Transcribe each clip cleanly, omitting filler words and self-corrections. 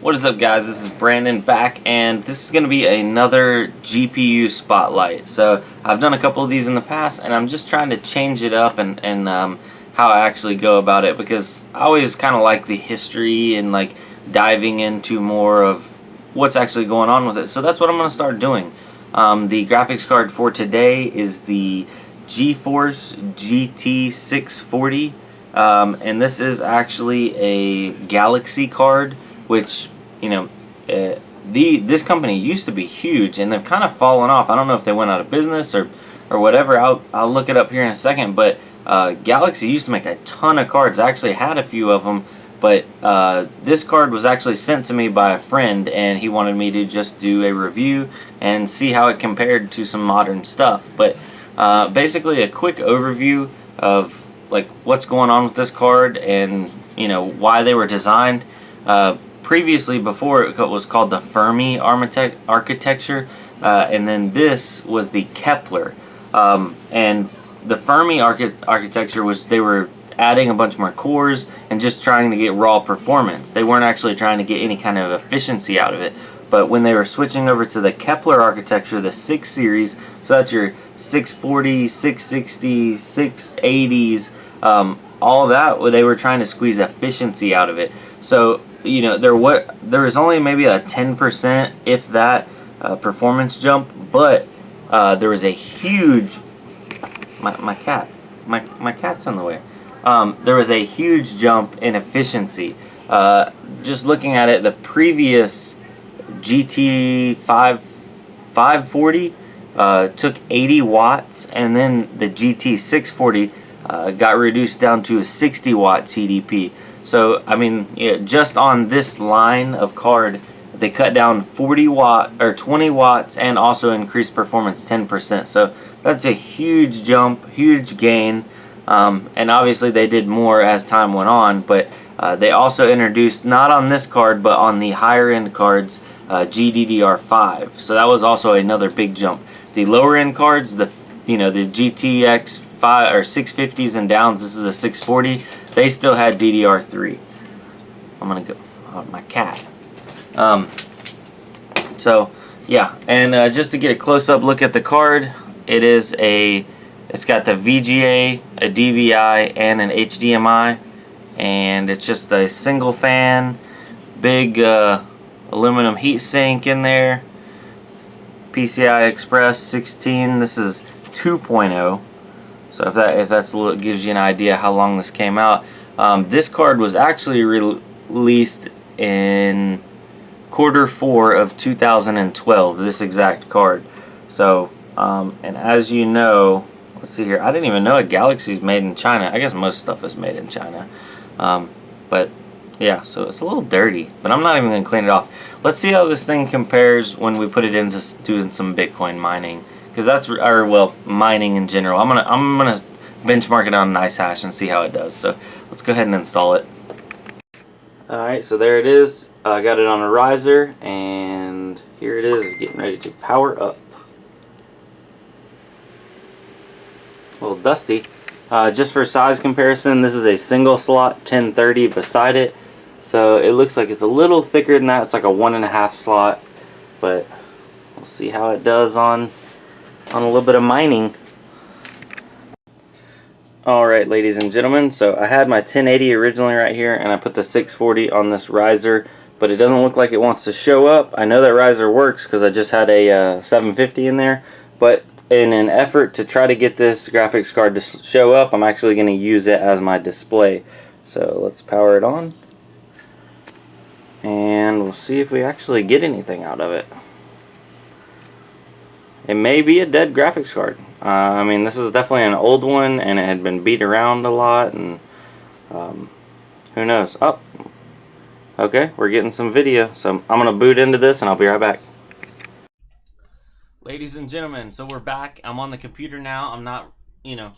What is up, guys? This is Brandon back, and this is going to be another GPU spotlight. So I've done a couple of these in the past, and I'm just trying to change it up and how I actually go about it, because I always kind of like the history and like diving into more of what's actually going on with it. So that's what I'm going to start doing. The graphics card for today is the GeForce GT 640, and this is actually a Galaxy card, which, you know, this company used to be huge, and they've kind of fallen off. I don't know if they went out of business or whatever. I'll look it up here in a second. But Galaxy used to make a ton of cards. I actually had a few of them, but this card was actually sent to me by a friend, and he wanted me to just do a review and see how it compared to some modern stuff. But basically, a quick overview of like what's going on with this card, and why they were designed. Previously, before, it was called the Fermi architecture, and then this was the Kepler. And the Fermi architecture was, they were adding a bunch more cores and just trying to get raw performance. They weren't actually trying to get any kind of efficiency out of it. But when they were switching over to the Kepler architecture, the 6 series, so that's your 640, 660, 680s, all that, they were trying to squeeze efficiency out of it. So there was only maybe a 10%, if that, performance jump, but there was a huge my cat's in the way. There was a huge jump in efficiency. Just looking at it, the previous GT 540 took 80 watts, and then the GT 640 got reduced down to a 60 watt TDP. So, I mean, just on this line of card, they cut down 20 watts, and also increased performance 10%. So that's a huge jump, huge gain. And obviously they did more as time went on, but they also introduced, not on this card, but on the higher end cards, GDDR5. So that was also another big jump. The lower end cards, the GTX 5 or 650s and downs, this is a 640. They still had DDR3. I'm gonna go. Oh, my cat. So yeah, and just to get a close-up look at the card, it's got the VGA, a DVI, and an HDMI, and it's just a single fan, big aluminum heat sink in there. PCI Express 16. This is 2.0. So if that's gives you an idea how long this came out. This card was actually released in Q4 of 2012. This exact card. So and as you know, let's see here. I didn't even know a Galaxy's made in China. I guess most stuff is made in China. But yeah, so it's a little dirty, but I'm not even going to clean it off. Let's see how this thing compares when we put it into doing some Bitcoin mining, because mining in general. I'm gonna benchmark it on NiceHash and see how it does. So let's go ahead and install it. All right, so there it is. I got it on a riser, and here it is, getting ready to power up. A little dusty. Just for size comparison, this is a single slot 1030 beside it, so it looks like it's a little thicker than that. It's like a 1.5 slot, but we'll see how it does on a little bit of mining. Alright, ladies and gentlemen, so I had my 1080 originally right here, and I put the 640 on this riser, but it doesn't look like it wants to show up. I know that riser works because I just had a 750 in there, but in an effort to try to get this graphics card to show up, I'm actually going to use it as my display. So let's power it on, and we'll see if we actually get anything out of it. It may be a dead graphics card. I mean, this is definitely an old one, and it had been beat around a lot, and who knows. Oh, okay, we're getting some video, so I'm going to boot into this, and I'll be right back. Ladies and gentlemen, so we're back. I'm on the computer now. I'm not,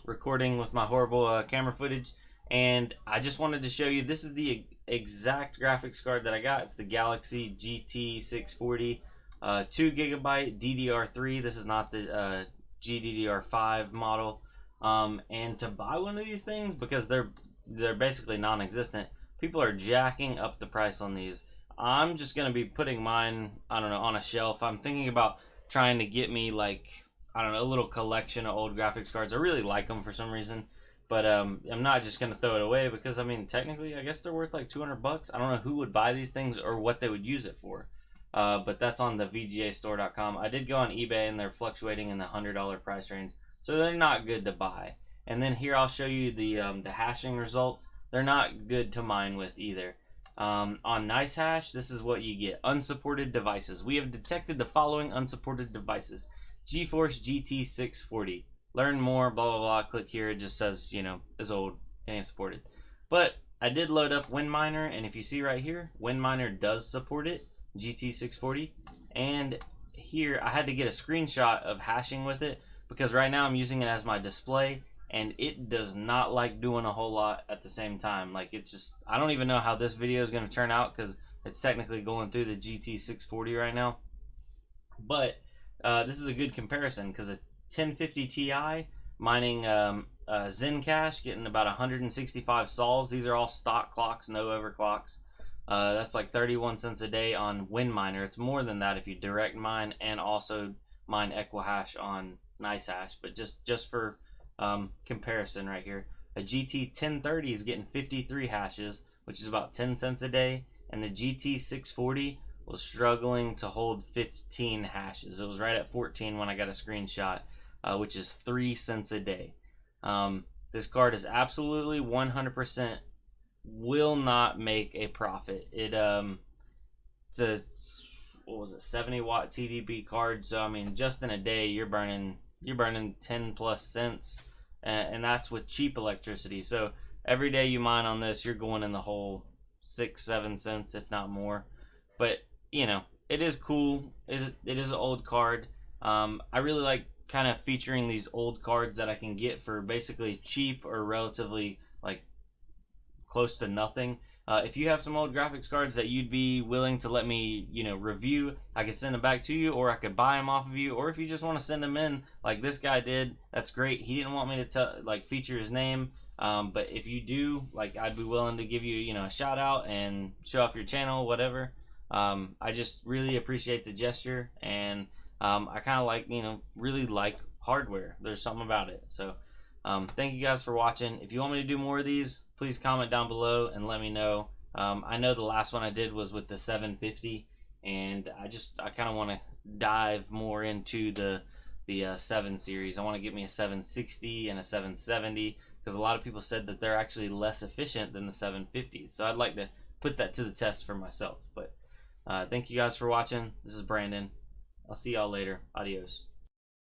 recording with my horrible camera footage, and I just wanted to show you, this is the exact graphics card that I got. It's the Galaxy GT 640, 2GB DDR3. This is not the GDDR5 model. And to buy one of these things, because they're basically non-existent, people are jacking up the price on these. I'm just gonna be putting mine, I don't know, on a shelf. I'm thinking about trying to get me like, I don't know, a little collection of old graphics cards. I really like them for some reason, but I'm not just gonna throw it away because I mean, technically, I guess they're worth like 200 bucks. I don't know who would buy these things or what they would use it for. But that's on the VGAstore.com. I did go on eBay and they're fluctuating in the $100 price range, so they're not good to buy. And then here I'll show you the hashing results. They're not good to mine with either. On NiceHash, this is what you get. Unsupported devices. We have detected the following unsupported devices. GeForce GT 640. Learn more, blah, blah, blah. Click here. It just says, you know, is old and ain't supported. But I did load up WinMiner, and if you see right here, WinMiner does support it, GT 640. And here, I had to get a screenshot of hashing with it, because right now I'm using it as my display, and it does not like doing a whole lot at the same time. Like, it's just, I don't even know how this video is going to turn out because it's technically going through the GT 640 right now. But this is a good comparison because a 1050 Ti mining Zencash, getting about 165 sols. These are all stock clocks, no overclocks. That's like 31 cents a day on WinMiner. It's more than that if you direct mine and also mine Equihash on NiceHash. But just for comparison right here, a GT 1030 is getting 53 hashes, which is about 10 cents a day, and the GT 640 was struggling to hold 15 hashes. It was right at 14 when I got a screenshot, which is 3 cents a day. This card is absolutely 100% will not make a profit. It's a, what was it, 70 watt TDP card. So I mean, just in a day, you're burning 10 plus cents, and that's with cheap electricity. So every day you mine on this, you're going in the hole 6-7 cents, if not more. But you know, it is cool. It is an old card. I really like kind of featuring these old cards that I can get for basically cheap or relatively like close to nothing. If you have some old graphics cards that you'd be willing to let me, you know, review, I could send them back to you, or I could buy them off of you, or if you just want to send them in, like this guy did, that's great. He didn't want me to like feature his name, but if you do, like, I'd be willing to give you, you know, a shout out and show off your channel, whatever. I just really appreciate the gesture, and I kind of like, you know, really like hardware. There's something about it. So thank you guys for watching. If you want me to do more of these, please comment down below and let me know. I know the last one I did was with the 750, and I kind of want to dive more into the 7 series. I want to get me a 760 and a 770 because a lot of people said that they're actually less efficient than the 750s. So I'd like to put that to the test for myself. But thank you guys for watching. This is Brandon. I'll see y'all later. Adios.